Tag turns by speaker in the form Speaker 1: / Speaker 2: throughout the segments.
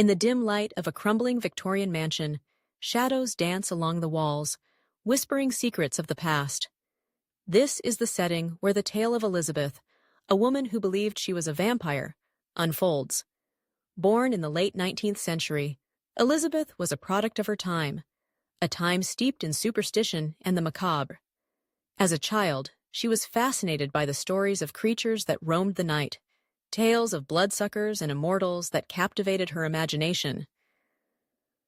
Speaker 1: In the dim light of a crumbling Victorian mansion, shadows dance along the walls, whispering secrets of the past. This is the setting where the tale of Elizabeth, a woman who believed she was a vampire, unfolds. Born in the late 19th century, Elizabeth was a product of her time, a time steeped in superstition and the macabre. As a child, she was fascinated by the stories of creatures that roamed the night, tales of bloodsuckers and immortals that captivated her imagination.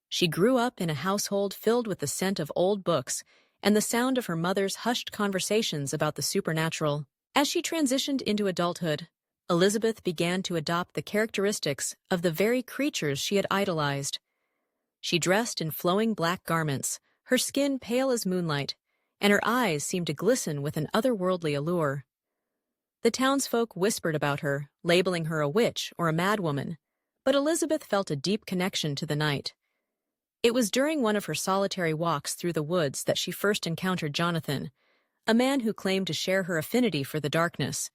Speaker 1: She grew up in a household filled with the scent of old books and the sound of her mother's hushed conversations about the supernatural. As she transitioned into adulthood, Elizabeth began to adopt the characteristics of the very creatures she had idolized. She dressed in flowing black garments, her skin pale as moonlight, and her eyes seemed to glisten with an otherworldly allure. The townsfolk whispered about her, labeling her a witch or a madwoman, but Elizabeth felt a deep connection to the night. It was during one of her solitary walks through the woods that she first encountered Jonathan, a man who claimed to share her affinity for the darkness.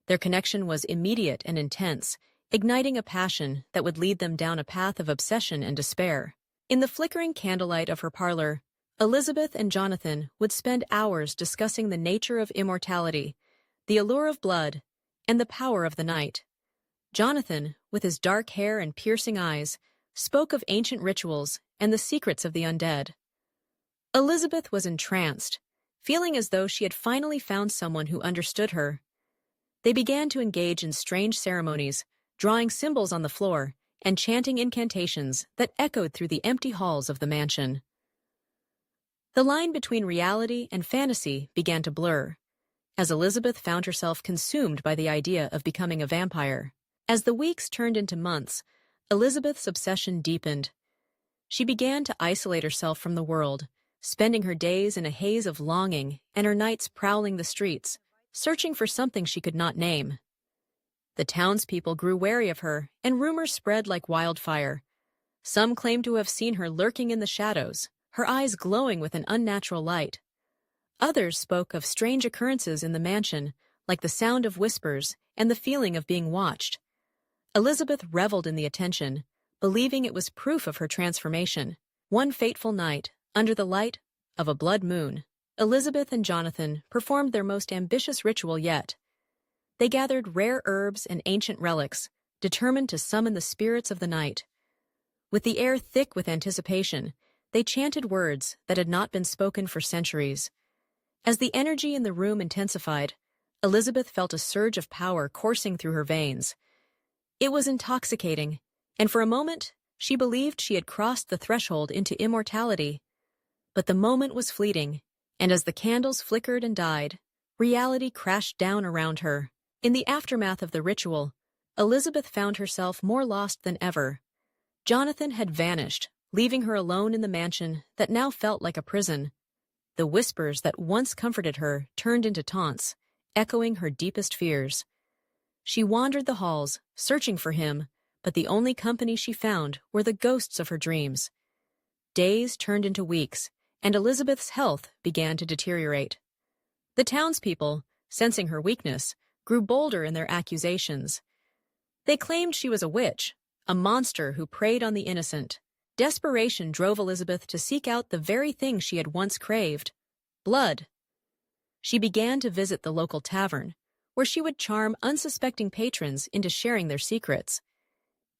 Speaker 1: Their connection was immediate and intense, igniting a passion that would lead them down a path of obsession and despair. In the flickering candlelight of her parlor, Elizabeth and Jonathan would spend hours discussing the nature of immortality, the allure of blood, and the power of the night. Jonathan, with his dark hair and piercing eyes, spoke of ancient rituals and the secrets of the undead. Elizabeth was entranced, feeling as though she had finally found someone who understood her. They began to engage in strange ceremonies, drawing symbols on the floor and chanting incantations that echoed through the empty halls of the mansion. The line between reality and fantasy began to blur, as Elizabeth found herself consumed by the idea of becoming a vampire. As the weeks turned into months, Elizabeth's obsession deepened. She began to isolate herself from the world, spending her days in a haze of longing and her nights prowling the streets, searching for something she could not name. The townspeople grew wary of her, and rumors spread like wildfire. Some claimed to have seen her lurking in the shadows, her eyes glowing with an unnatural light. Others spoke of strange occurrences in the mansion, like the sound of whispers and the feeling of being watched. Elizabeth reveled in the attention, believing it was proof of her transformation. One fateful night, under the light of a blood moon, Elizabeth and Jonathan performed their most ambitious ritual yet. They gathered rare herbs and ancient relics, determined to summon the spirits of the night. With the air thick with anticipation, they chanted words that had not been spoken for centuries. As the energy in the room intensified, Elizabeth felt a surge of power coursing through her veins. It was intoxicating, and for a moment, she believed she had crossed the threshold into immortality. But the moment was fleeting, and as the candles flickered and died, reality crashed down around her. In the aftermath of the ritual, Elizabeth found herself more lost than ever. Jonathan had vanished, leaving her alone in the mansion that now felt like a prison. The whispers that once comforted her turned into taunts, echoing her deepest fears. She wandered the halls, searching for him, but the only company she found were the ghosts of her dreams. Days turned into weeks, and Elizabeth's health began to deteriorate. The townspeople, sensing her weakness, grew bolder in their accusations. They claimed she was a witch, a monster who preyed on the innocent. Desperation drove Elizabeth to seek out the very thing she had once craved: blood. She began to visit the local tavern, where she would charm unsuspecting patrons into sharing their secrets.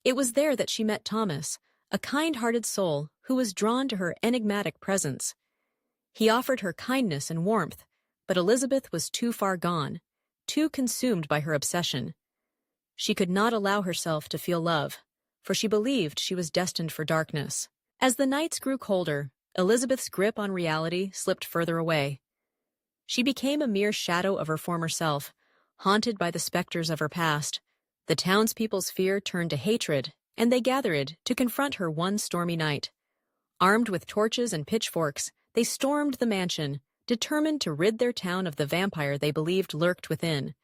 Speaker 1: It was there that she met Thomas, a kind-hearted soul who was drawn to her enigmatic presence. He offered her kindness and warmth, but Elizabeth was too far gone, too consumed by her obsession. She could not allow herself to feel love, for she believed she was destined for darkness. As the nights grew colder, Elizabeth's grip on reality slipped further away. She became a mere shadow of her former self, haunted by the specters of her past. The townspeople's fear turned to hatred, and they gathered to confront her one stormy night. Armed with torches and pitchforks, they stormed the mansion, determined to rid their town of the vampire they believed lurked within.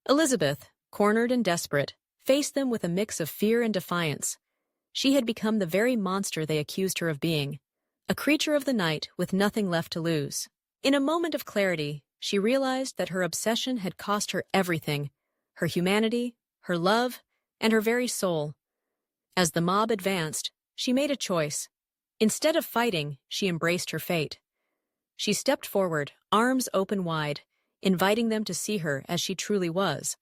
Speaker 1: Elizabeth, cornered and desperate, faced them with a mix of fear and defiance. She had become the very monster they accused her of being, a creature of the night with nothing left to lose. In a moment of clarity, she realized that her obsession had cost her everything: her humanity, her love, and her very soul. As the mob advanced, she made a choice. Instead of fighting, she embraced her fate. She stepped forward, arms open wide, inviting them to see her as she truly was,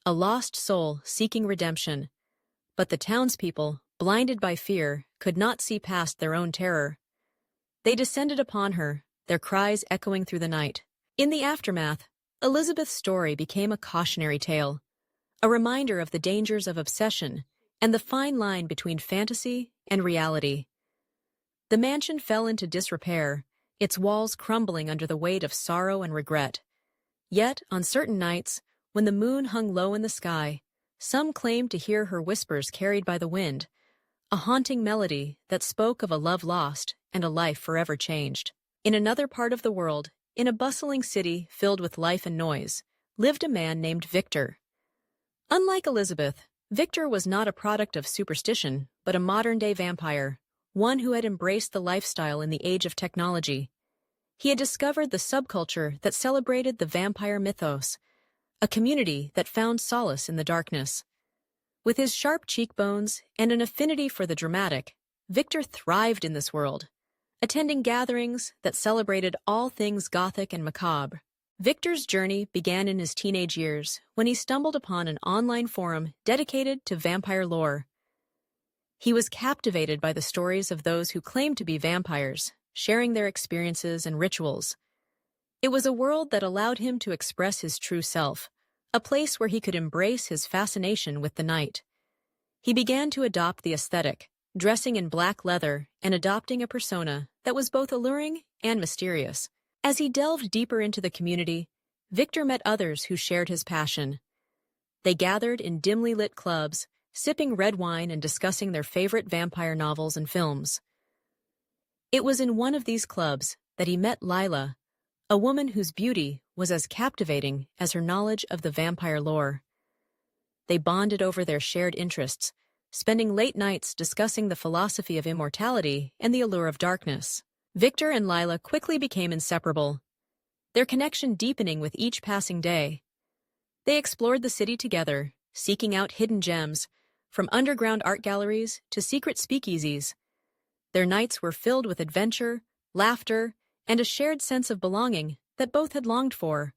Speaker 1: a lost soul seeking redemption. But the townspeople, blinded by fear, could not see past their own terror. They descended upon her, their cries echoing through the night. In the aftermath, Elizabeth's story became a cautionary tale, a reminder of the dangers of obsession and the fine line between fantasy and reality. The mansion fell into disrepair, its walls crumbling under the weight of sorrow and regret. Yet, on certain nights, when the moon hung low in the sky, some claimed to hear her whispers carried by the wind, a haunting melody that spoke of a love lost and a life forever changed. In another part of the world, in a bustling city filled with life and noise, lived a man named Victor. Unlike Elizabeth, Victor was not a product of superstition, but a modern-day vampire, one who had embraced the lifestyle in the age of technology. He had discovered the subculture that celebrated the vampire mythos, a community that found solace in the darkness. With his sharp cheekbones and an affinity for the dramatic, Victor thrived in this world, attending gatherings that celebrated all things gothic and macabre. Victor's journey began in his teenage years when he stumbled upon an online forum dedicated to vampire lore. He was captivated by the stories of those who claimed to be vampires, sharing their experiences and rituals. It was a world that allowed him to express his true self, a place where he could embrace his fascination with the night. He began to adopt the aesthetic, dressing in black leather and adopting a persona that was both alluring and mysterious. As he delved deeper into the community, Victor met others who shared his passion. They gathered in dimly lit clubs, sipping red wine and discussing their favorite vampire novels and films. It was in one of these clubs that he met Lila, a woman whose beauty was as captivating as her knowledge of the vampire lore. They bonded over their shared interests, spending late nights discussing the philosophy of immortality and the allure of darkness. Victor and Lila quickly became inseparable, their connection deepening with each passing day. They explored the city together, seeking out hidden gems, from underground art galleries to secret speakeasies. Their nights were filled with adventure, laughter, and a shared sense of belonging that both had longed for.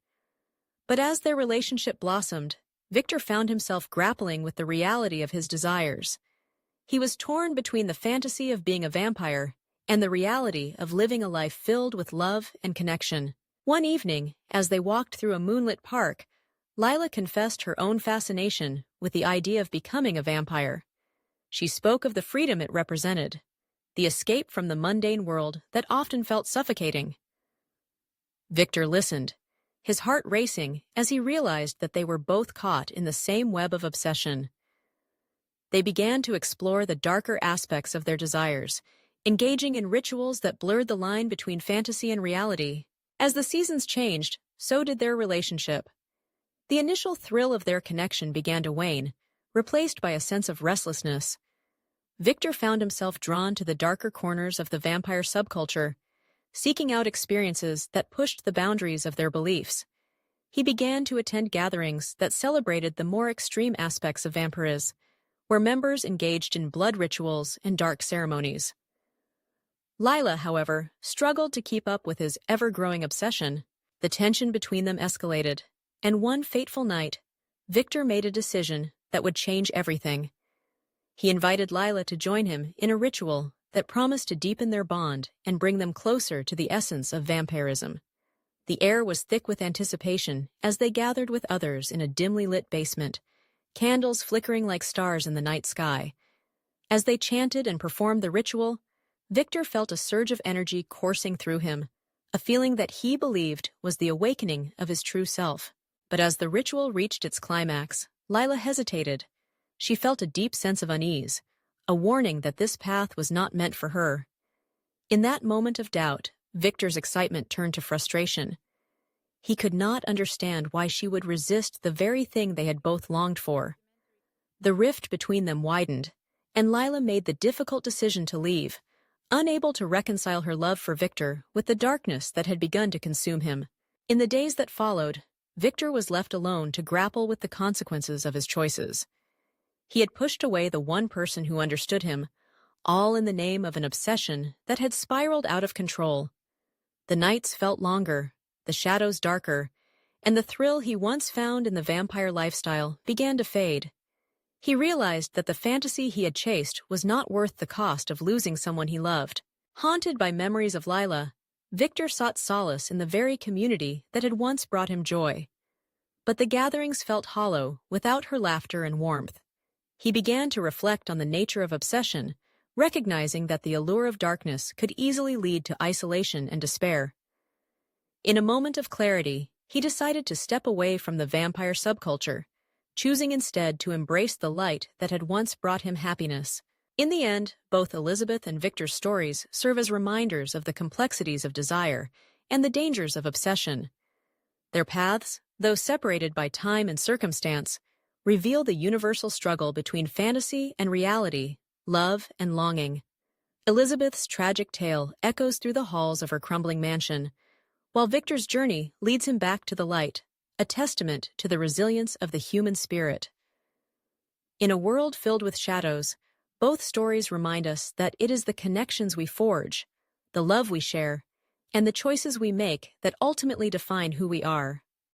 Speaker 1: But as their relationship blossomed, Victor found himself grappling with the reality of his desires. He was torn between the fantasy of being a vampire and the reality of living a life filled with love and connection. One evening, as they walked through a moonlit park, Lila confessed her own fascination with the idea of becoming a vampire. She spoke of the freedom it represented, the escape from the mundane world that often felt suffocating. Victor listened, his heart racing as he realized that they were both caught in the same web of obsession. They began to explore the darker aspects of their desires, engaging in rituals that blurred the line between fantasy and reality. As the seasons changed, so did their relationship. The initial thrill of their connection began to wane, replaced by a sense of restlessness. Victor found himself drawn to the darker corners of the vampire subculture, seeking out experiences that pushed the boundaries of their beliefs. He began to attend gatherings that celebrated the more extreme aspects of vampirism, where members engaged in blood rituals and dark ceremonies. Lila, however, struggled to keep up with his ever-growing obsession. The tension between them escalated, and one fateful night, Victor made a decision that would change everything. He invited Lila to join him in a ritual that promised to deepen their bond and bring them closer to the essence of vampirism. The air was thick with anticipation as they gathered with others in a dimly lit basement, candles flickering like stars in the night sky. As they chanted and performed the ritual, Victor felt a surge of energy coursing through him, a feeling that he believed was the awakening of his true self. But as the ritual reached its climax, Lila hesitated. She felt a deep sense of unease, a warning that this path was not meant for her. In that moment of doubt, Victor's excitement turned to frustration. He could not understand why she would resist the very thing they had both longed for. The rift between them widened, and Lila made the difficult decision to leave, unable to reconcile her love for Victor with the darkness that had begun to consume him. In the days that followed, Victor was left alone to grapple with the consequences of his choices. He had pushed away the one person who understood him, all in the name of an obsession that had spiraled out of control. The nights felt longer, the shadows darker, and the thrill he once found in the vampire lifestyle began to fade. He realized that the fantasy he had chased was not worth the cost of losing someone he loved. Haunted by memories of Lila, Victor sought solace in the very community that had once brought him joy. But the gatherings felt hollow without her laughter and warmth. He began to reflect on the nature of obsession, recognizing that the allure of darkness could easily lead to isolation and despair. In a moment of clarity, he decided to step away from the vampire subculture, choosing instead to embrace the light that had once brought him happiness. In the end, both Elizabeth and Victor's stories serve as reminders of the complexities of desire and the dangers of obsession. Their paths, though separated by time and circumstance, reveal the universal struggle between fantasy and reality, love and longing. Elizabeth's tragic tale echoes through the halls of her crumbling mansion, while Victor's journey leads him back to the light, a testament to the resilience of the human spirit. In a world filled with shadows, both stories remind us that it is the connections we forge, the love we share, and the choices we make that ultimately define who we are.